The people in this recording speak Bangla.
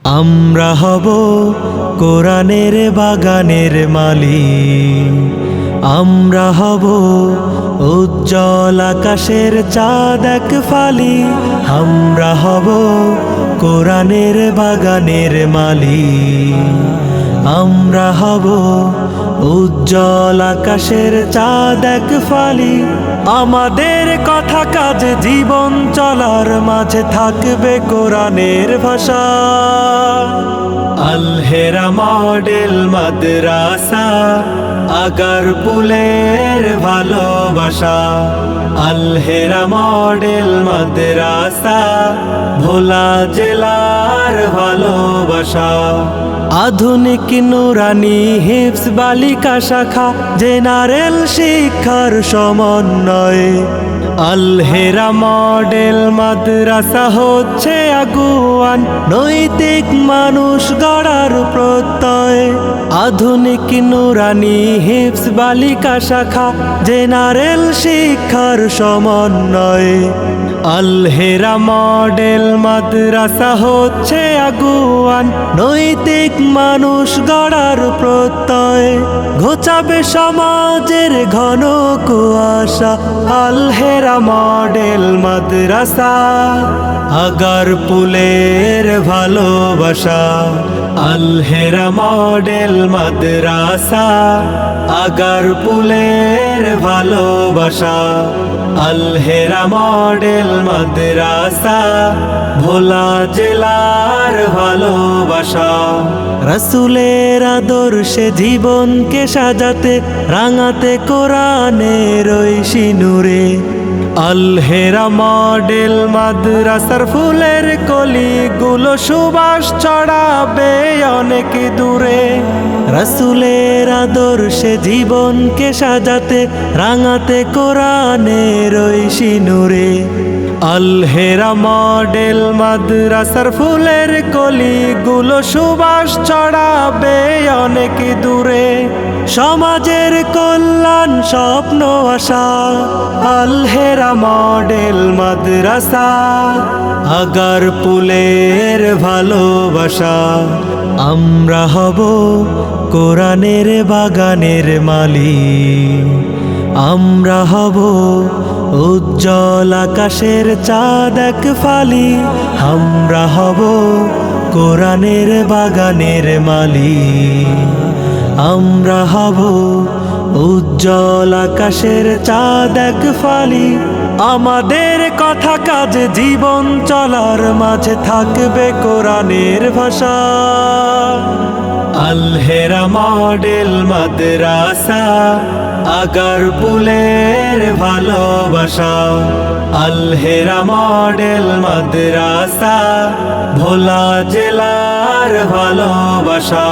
আমরা হব কোরআনের বাগানের মালিক, আমরা হব উজ্জ্বল আকাশের চাঁদ এক ফালি। আমরা হব কোরআনের বাগানের মালিক, আমরা হব উজ্জ্বল আকাশের চাঁদ এক ফালি। আমাদের কথা কাজ জীবন চলার মাঝে থাকবে কোরআনের ভাষা। আল হেরা মডেল মাদ্রাসা, আগারকুলের ভালোবাসা। আল হেরা মডেল মাদ্রাসা, ভোলা জেলার ভালোবাসা। আধুনিক নুরানি হিফজ বালিকা শাখা, জেনারেল শিক্ষার সমন্বয়। আল হেরা মডেল মাদ্রাসা হচ্ছে আগুয়ান, নৈতিক মানুষ গড়ার প্রত্যয়। আধুনিক নুরানি হিফজ বালিকা শাখা, জেনারেল শিক্ষার সমন্বয়। আল হেরা মডেল মাদ্রাসা হচ্ছে আগুয়ান, নৈতিক মানুষ গড়ার প্রত্যয়। ঘোচাবে সমাজের ঘন কুয়াশা, আল হেরা মডেল মাদ্রাসা। আগারকুলের ভালোবাসা, আল হেরা মডেল মাদ্রাসা। আগারকুলের ভালোবাসা, আল হেরা মডেল মাদ্রাসা। ভোলা জেলার ভালোবাসা। রাসূলের আদর্শে জীবনকে সাজাতে, রাঙাতে কোরআনের ঐশী নূরে। আল হেরা মডেল মাদ্রাসার ফুলের কলিগুলো সুবাস ছড়াবে অনেক দূরে। রাসূলের আদর্শে জীবনকে সাজাতে, রাঙাতে কোরআনের ঐশী নূরে। আল হেরা মডেল মাদ্রাসার ফুলের কলিগুলো সুবাস ছড়াবে অনেক দূরে। সমাজের কল্যাণ স্বপ্ন আশা, আল হেরা মডেল মাদ্রাসা। আগারকুলের ভালোবাসা, আমরা হব কোরআনের বাগানের মালিক, আমরা হব উজ্জ্বল আকাশের চাঁদ এক ফালি। আমরা হব কোরআনের বাগানের মালিক, আমরা হব উজ্জ্বল আকাশের চাঁদ এক ফালি। আমাদের কথা কাজ জীবন চলার মাঝে থাকবে কোরআনের ভাষা। আল হেরা মডেল মাদ্রাসা, আগারকুলের ভালোবাসা। আল হেরা মডেল মাদ্রাসা, ভোলা জেলার ভালোবাসা।